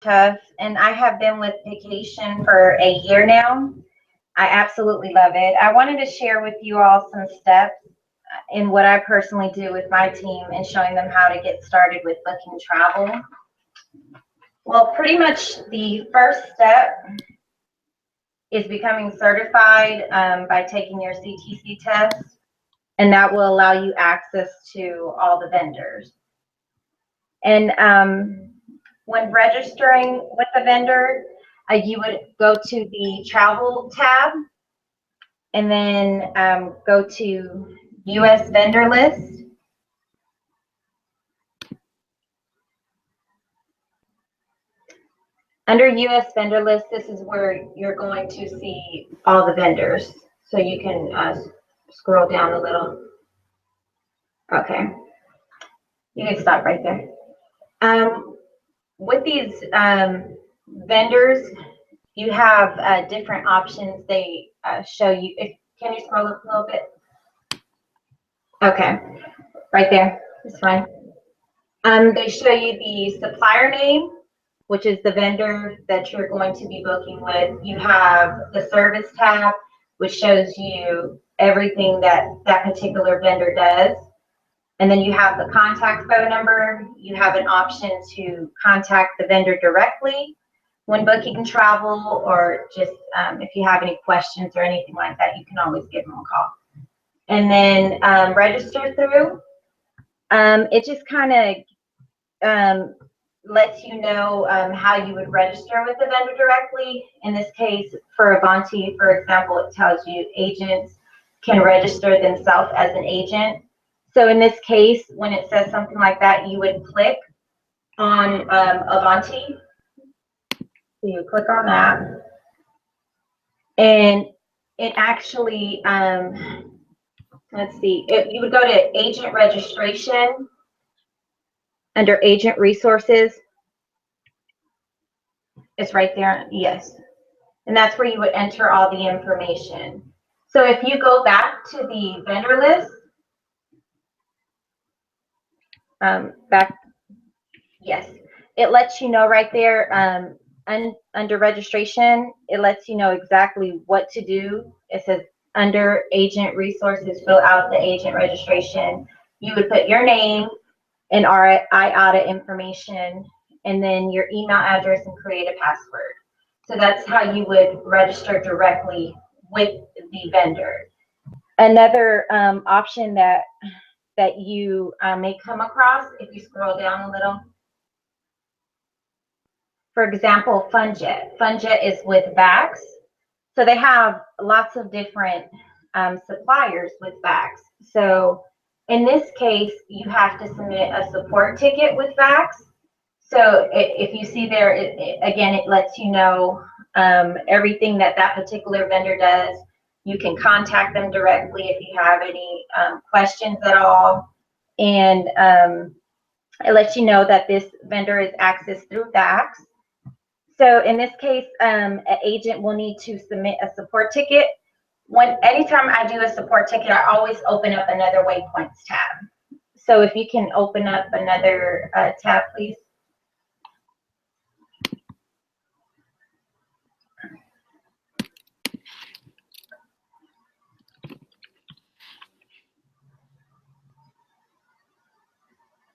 tough, and I have been with Vacation for a year now. I absolutely love it. I wanted to share with you all some steps in what I personally do with my team and showing them how to get started with booking travel. Well, pretty much the first step is becoming certified by taking your CTC test, and that will allow you access to all the vendors. And when registering with the vendor, you would go to the travel tab and then go to US vendor list. Under US vendor list, this is where you're going to see all the vendors. So you can scroll down a little. Okay, you can stop right there. With these vendors, you have different options. They show you. Can you scroll up a little bit? Okay, right there. It's fine. They show you the supplier name, which is the vendor that you're going to be booking with. You have the service tab, which shows you everything that that particular vendor does. And then you have the contact phone number. You have an option to contact the vendor directly when booking travel, or just if you have any questions or anything like that, you can always give them a call. And then register through. It just kind of lets you know how you would register with the vendor directly. In this case, for Avanti, for example, it tells you agents can register themselves as an agent. So in this case, when it says something like that, you would click on Avanti. So you click on that, and it actually, let's see, you would go to agent registration under agent resources. It's right there, yes. And that's where you would enter all the information. So if you go back to the vendor list, yes, it lets you know right there under registration, it lets you know exactly what to do. It says under agent resources, fill out the agent registration. You would put your name and IATA information, and then your email address and create a password. So that's how you would register directly with the vendor. Another option that you may come across, if you scroll down a little, for example, FunJet. FunJet is with Vax. So they have lots of different suppliers with Vax. So in this case, you have to submit a support ticket with Vax. So if you see there, again, it lets you know everything that that particular vendor does. You can contact them directly if you have any questions at all. And it lets you know that this vendor is accessed through Vax. So in this case, an agent will need to submit a support ticket. Anytime I do a support ticket, I always open up another Waypoints tab. So if you can open up another tab, please.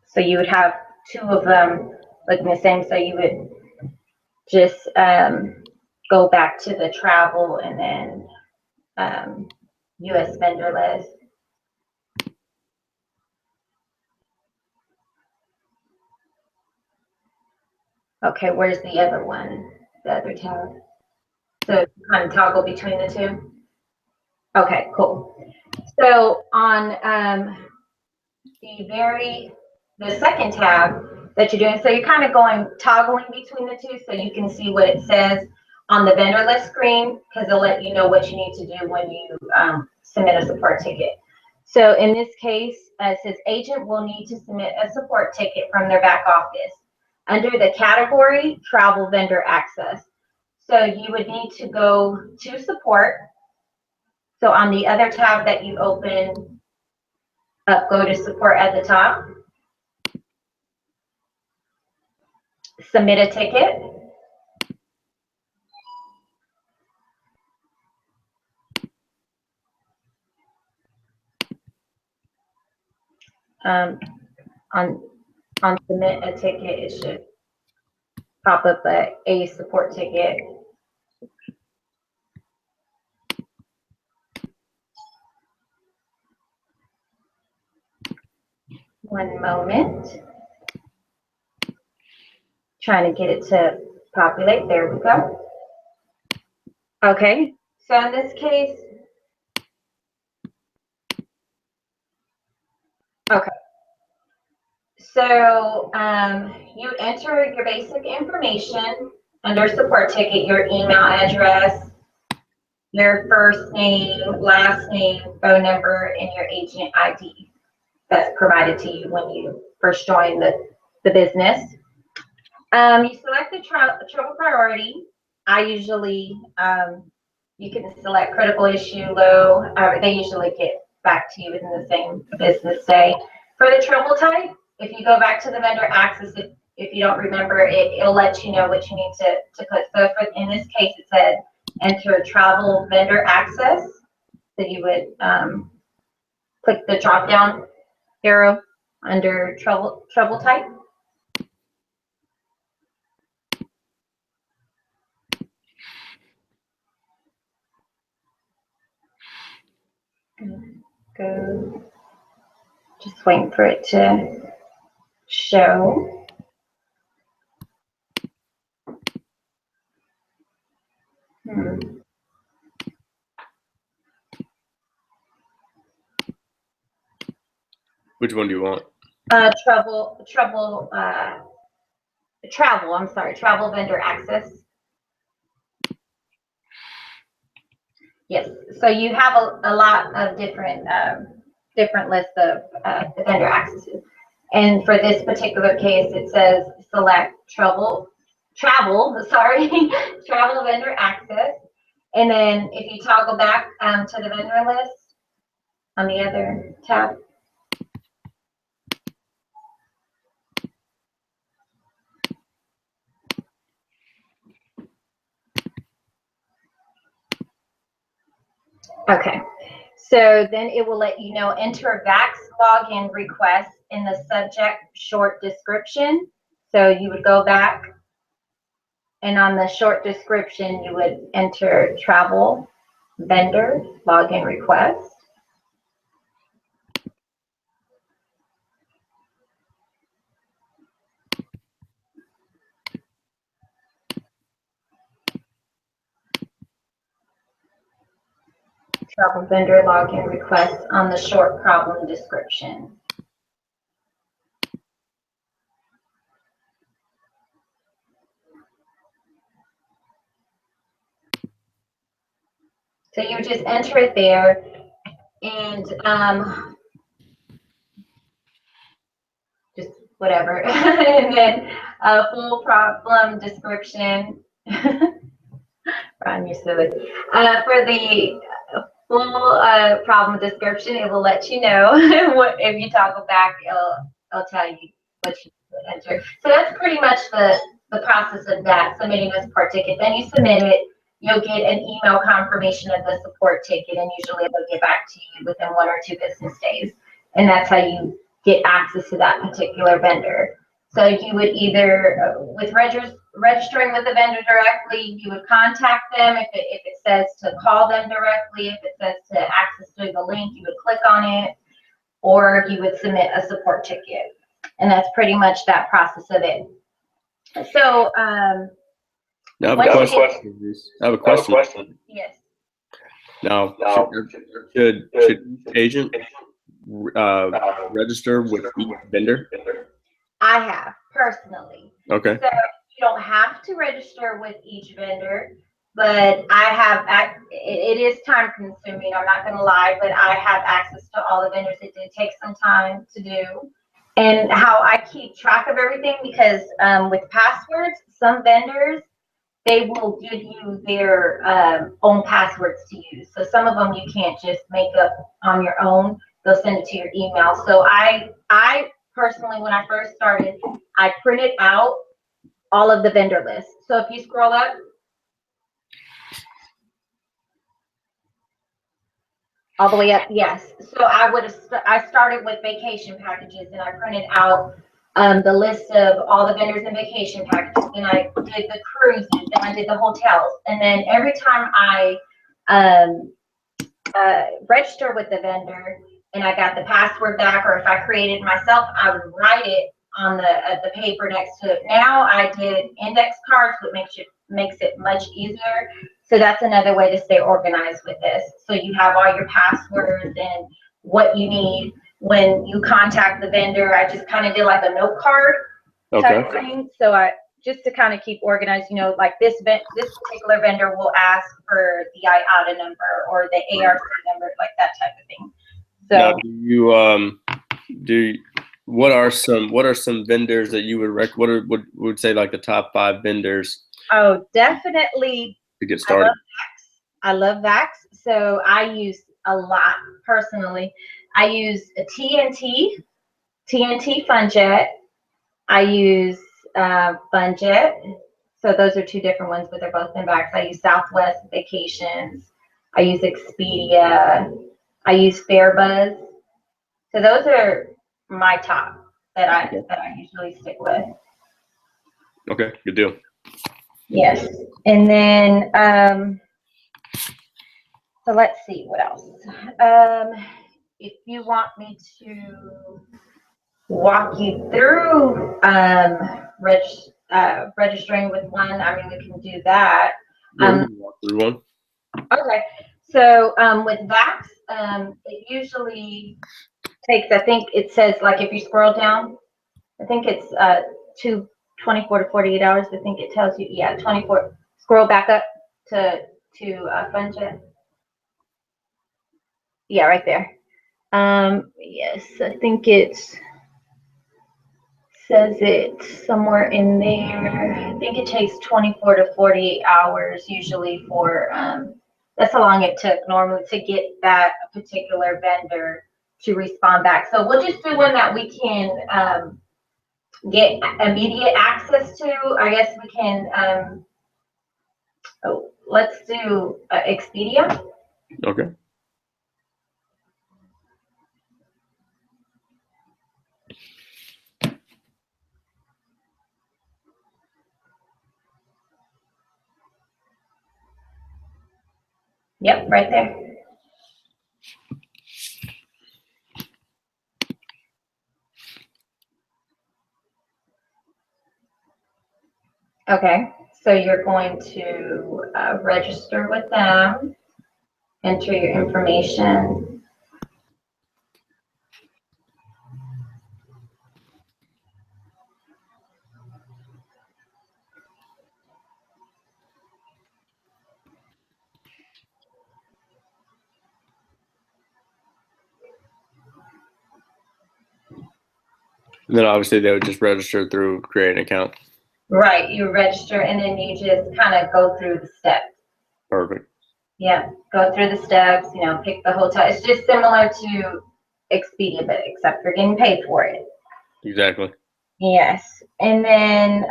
So you would have two of them looking the same. So you would just go back to the travel and then US vendor list. Okay, where's the other one? The other tab. So kind of toggle between the two. Okay, cool. So on the second tab that you're doing, so you're kind of toggling between the two, so you can see what it says on the vendor list screen, because it'll let you know what you need to do when you submit a support ticket. So in this case, it says agent will need to submit a support ticket from their back office under the category travel vendor access. So you would need to go to support. So on the other tab that you open up, go to support at the top. submit a ticket. On submit a ticket, it should pop up a support ticket. One moment. Trying to get it to populate. There we go. Okay, so in this case, okay. So you enter your basic information under support ticket, your email address, your first name, last name, phone number, and your agent ID that's provided to you when you first join the business. You select the trouble priority. I usually, you can select critical issue, low. They usually get back to you within the same business day. For the trouble type, if you go back to the vendor access, if you don't remember, it'll let you know what you need to put. So in this case, it said enter travel vendor access. So you would click the drop down arrow under trouble type. Go, just waiting for it to show. Which one do you want? Travel vendor access. Yes, so you have a lot of different lists of the vendor accesses. And for this particular case, it says select travel vendor access. And then if you toggle back to the vendor list on the other tab. Okay, so then it will let you know enter Vax login request in the subject short description. So you would go back and on the short description, you would enter travel vendor login request. Travel vendor login request on the short problem description. So you just enter it there, and just whatever, and then a full problem description. Ron, you're silly. For the full problem description, it will let you know what if you toggle back. It'll tell you what you enter. So that's pretty much the process of that, submitting a support ticket. Then you submit it. You'll get an email confirmation of the support ticket, and usually they'll get back to you within 1 or 2 business days. And that's how you get access to that particular vendor. So you would either, with registering with the vendor directly, you would contact them. If it says to call them directly, if it says to access through the link, you would click on it, or you would submit a support ticket. And that's pretty much that process of it. So, now I have a question. Yes. Now, should agent register with each vendor? I have personally. Okay. So you don't have to register with each vendor, but I have, it is time consuming, I'm not gonna lie, but I have access to all the vendors. It did take some time to do. And how I keep track of everything, because with passwords, some vendors, they will give you their own passwords to use. So some of them you can't just make up on your own. They'll send it to your email. So I personally, when I first started, I printed out all of the vendor lists. So if you scroll up, all the way up, yes. So I started with vacation packages, and I printed out the list of all the vendors and vacation packages. Then I did the cruises, then I did the hotels, and then every time I register with the vendor and I got the password back, or if I created myself, I would write it on the paper next to it. Now I did index cards, which makes it much easier. So that's another way to stay organized with this. So you have all your passwords and what you need when you contact the vendor. I just kind of did like a note card type of thing. So I just to kind of keep organized, you know, like this particular vendor will ask for the IATA number or the ARC number, like that type of thing. So now, what are some vendors that you would would say like the top 5 vendors? Oh, definitely To get started. I love Vax. So I use a lot personally. I use a TNT FunJet. I use FunJet. So those are 2 different ones, but they're both in Vax. I use Southwest Vacations. I use Expedia. I use Fairbuzz. So those are my top that I usually stick with. Okay, good deal. Yes. And then so let's see what else. If you want me to walk you through registering with one, I mean, we can do that. Walk through one. Okay. So with Vax, it usually takes, I think it says, like if you scroll down, I think it's 24 to 48 hours. I think it tells you, yeah, 24. Scroll back up to FunJet. Yeah, right there. Yes, I think it says it somewhere in there. I think it takes 24 to 48 hours usually for, that's how long it took normally to get that particular vendor to respond back. So we'll just do one that we can get immediate access to. I guess we can, let's do Expedia. Okay. Yep, right there. Okay, so you're going to register with them, enter your information. And then obviously they would just register through create an account. Right, you register and then you just kind of go through the steps. Perfect. Yeah, go through the steps, you know, pick the hotel. It's just similar to Expedia, but except for getting paid for it. Exactly. Yes, and then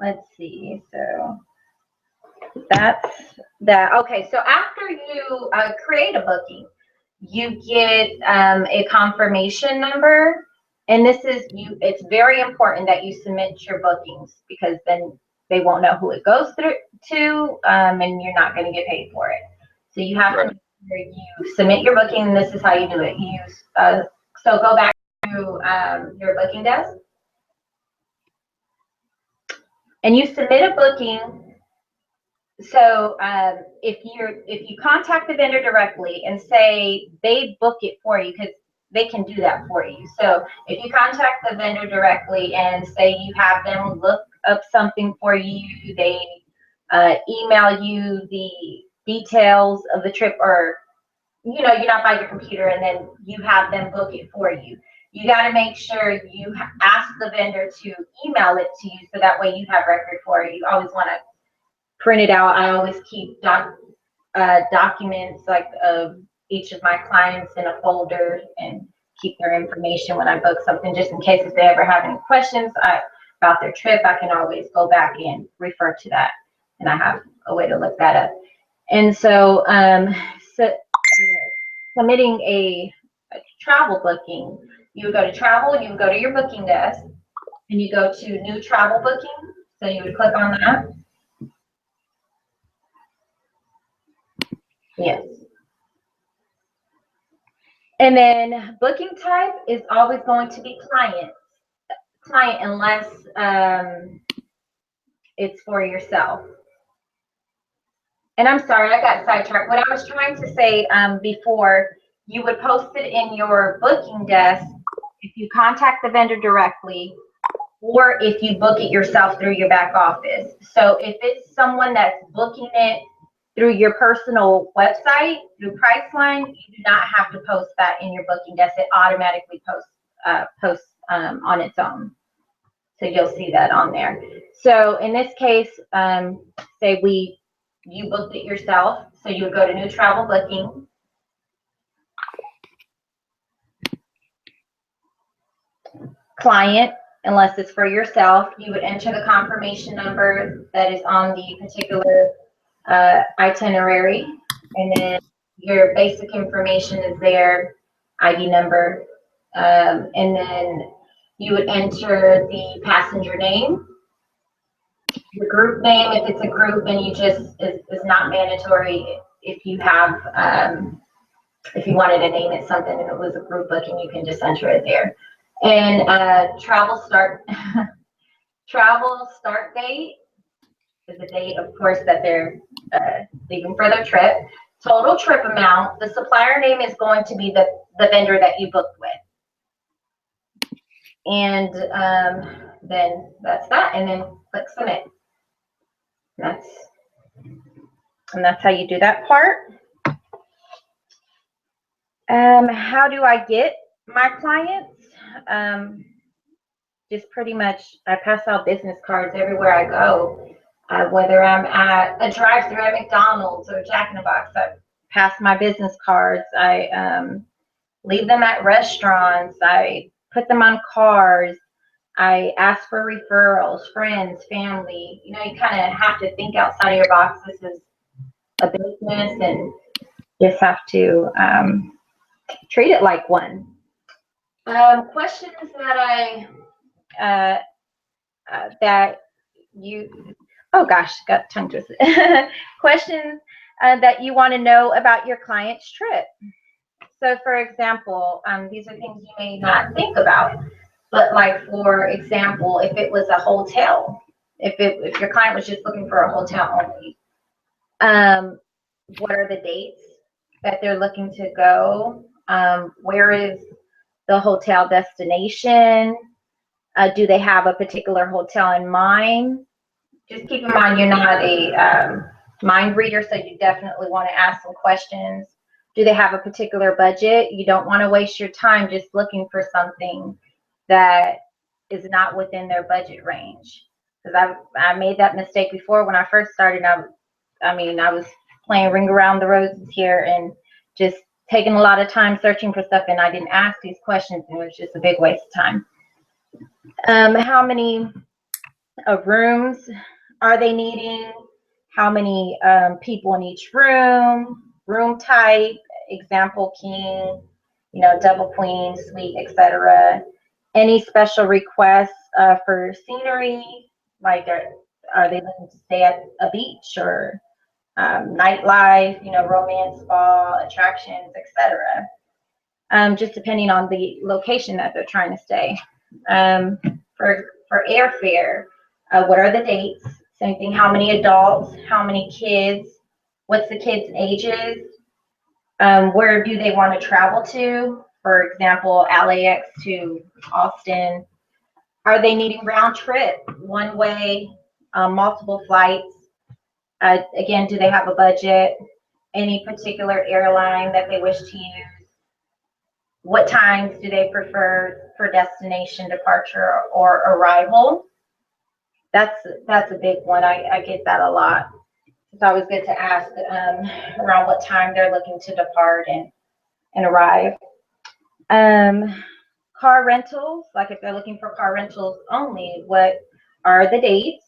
let's see, so that's that. Okay, so after you create a booking, you get a confirmation number, and this is it's very important that you submit your bookings, because then they won't know who it goes through to, and you're not going to get paid for it. So you have to make sure you submit your booking, and this is how you do it. You so go back to your booking desk, and you submit a booking. So if you contact the vendor directly and say they book it for you, because they can do that for you. So if you contact the vendor directly and say you have them look up something for you, they email you the details of the trip, or you know, you're not by your computer, and then you have them book it for you. You got to make sure you ask the vendor to email it to you, so that way you have record for it. You always want to print it out. I always keep documents like of each of my clients in a folder and keep their information when I book something, just in case if they ever have any questions. about their trip, I can always go back and refer to that, and I have a way to look that up. And so, submitting a travel booking, you would go to travel, you would go to your booking desk, and you go to new travel booking. So you would click on that. Yes. And then booking type is always going to be client unless it's for yourself. And I'm sorry, I got sidetracked. What I was trying to say before, you would post it in your booking desk if you contact the vendor directly, or if you book it yourself through your back office. So if it's someone that's booking it through your personal website, through Priceline, you do not have to post that in your booking desk. It automatically posts on its own. So you'll see that on there. So in this case, say you booked it yourself, so you would go to new travel booking. Client, unless it's for yourself, you would enter the confirmation number that is on the particular itinerary, and then your basic information is there, ID number, and then you would enter the passenger name, your group name. If it's a group, then you just is not mandatory. If you have if you wanted to name it something and it was a group booking, you can just enter it there. And travel start date is the date, of course, that they're leaving for their trip. Total trip amount. The supplier name is going to be the vendor that you booked with. And then that's that. And then click submit. That's how you do that part. How do I get my clients? Just pretty much, I pass out business cards everywhere I go. Whether I'm at a drive-thru at McDonald's or Jack in the Box, I pass my business cards. I leave them at restaurants. I put them on cars. I ask for referrals, friends, family. You know, you kind of have to think outside of your box. This is a business, and just have to treat it like one. Questions that oh gosh, got tongue twisted. Questions that you want to know about your client's trip. So for example, these are things you may not think about, but like for example, if it was a hotel, if your client was just looking for a hotel only, what are the dates that they're looking to go? Where is the hotel destination? Do they have a particular hotel in mind? Just keep in mind you're not a mind reader, so you definitely want to ask some questions. Do they have a particular budget? You don't want to waste your time just looking for something that is not within their budget range. Because I made that mistake before when I first started. I was playing Ring Around the Roses here and just taking a lot of time searching for stuff, and I didn't ask these questions, and it was just a big waste of time. How many rooms are they needing? How many people in each room? Room type, example, king, double, queen, suite, etc. Any special requests for scenery? Like, are they looking to stay at a beach or nightlife, romance, spa, attractions, etc. Just depending on the location that they're trying to stay. For airfare, what are the dates? Same thing, how many adults, how many kids, what's the kids' ages, where do they want to travel to? For example, LAX to Austin. Are they needing round trip, one way, multiple flights? Again, do they have a budget? Any particular airline that they wish to use? What times do they prefer for destination, departure, or arrival? That's a big one. I get that a lot. It's always good to ask around what time they're looking to depart and arrive. Car rentals, like if they're looking for car rentals only, what are the dates?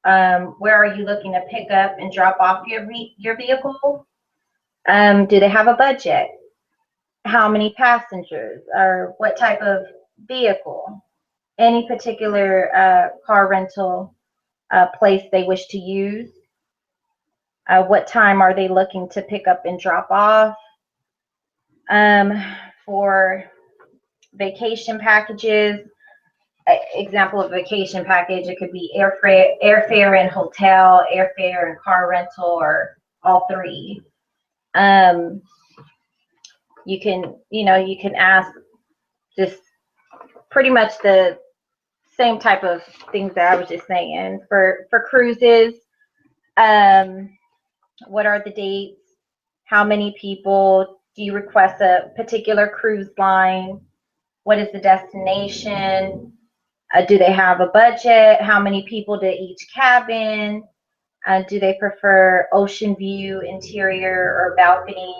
Where are you looking to pick up and drop off your vehicle? Do they have a budget? How many passengers, or what type of vehicle? Any particular car rental place they wish to use? What time are they looking to pick up and drop off? For vacation packages, example of vacation package, it could be airfare and hotel, airfare and car rental, or all three. You can ask just pretty much the same type of things that I was just saying. For cruises, what are the dates? How many people? Do you request a particular cruise line? What is the destination? Do they have a budget? How many people to each cabin? Do they prefer ocean view, interior, or balcony?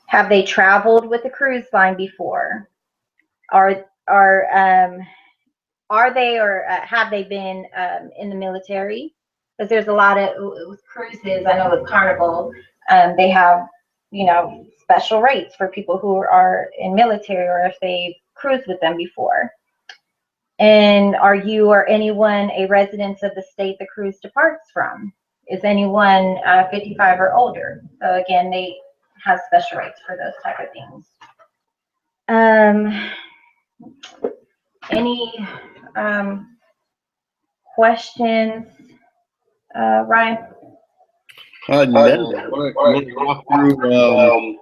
Have they traveled with a cruise line before? Are they, or have they been in the military? Because there's a lot of with cruises. I know with Carnival, they have special rates for people who are in military, or if they cruised with them before. And are you or anyone a resident of the state the cruise departs from? Is anyone 55 or older? So again, they have special rates for those type of things. Any questions, Ryan? No. I want to walk through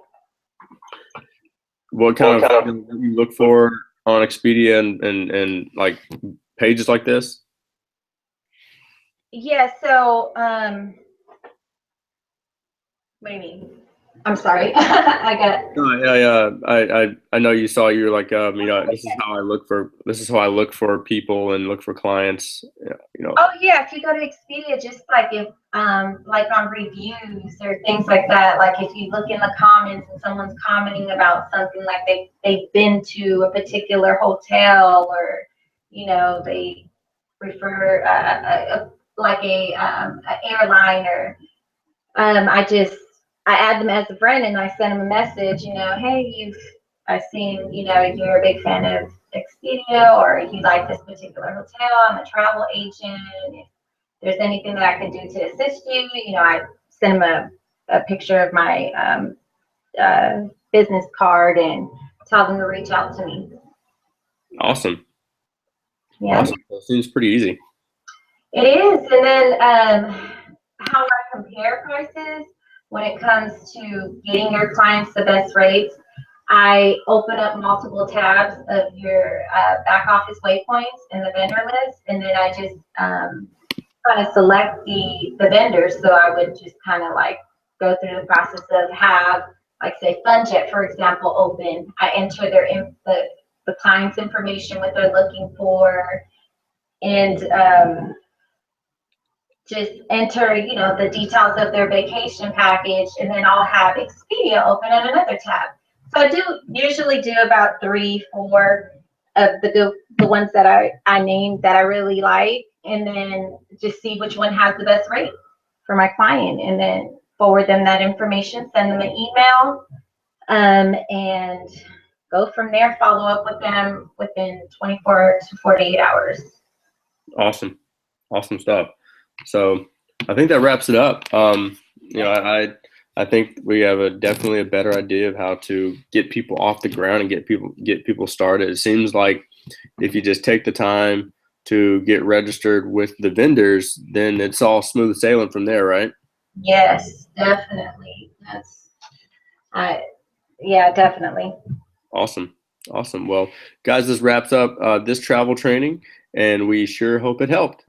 what kind of you look for on Expedia and like pages like this. Yeah. So, what do you mean? I'm sorry. I know you saw. You're like, this is how I look for people and look for clients. Oh yeah, if you go to Expedia, just like if like on reviews or things like that, like if you look in the comments and someone's commenting about something, like they've been to a particular hotel, or they refer like a airline, or I add them as a friend and I send them a message, hey, I've seen, you're a big fan of Expedia, or you like this particular hotel. I'm a travel agent. If there's anything that I can do to assist you, I send them a picture of my business card and tell them to reach out to me. Awesome. Yeah. Awesome. That seems pretty easy. It is. And then how I compare prices when it comes to getting your clients the best rates, I open up multiple tabs of your back office waypoints in the vendor list, and then I just kind of select the vendors. So I would just kind of like go through the process of have, like say FunJet, for example, open. I enter the client's information, what they're looking for, and just enter, the details of their vacation package, and then I'll have Expedia open in another tab. So I do usually do about 3, 4 of the ones that I named that I really like, and then just see which one has the best rate for my client, and then forward them that information, send them an email, and go from there. Follow up with them within 24 to 48 hours. Awesome stuff. So I think that wraps it up. I think we have definitely a better idea of how to get people off the ground and get people started. It seems like if you just take the time to get registered with the vendors, then it's all smooth sailing from there, right? Yes, definitely. Yeah, definitely. Awesome. Well, guys, this wraps up this travel training, and we sure hope it helped.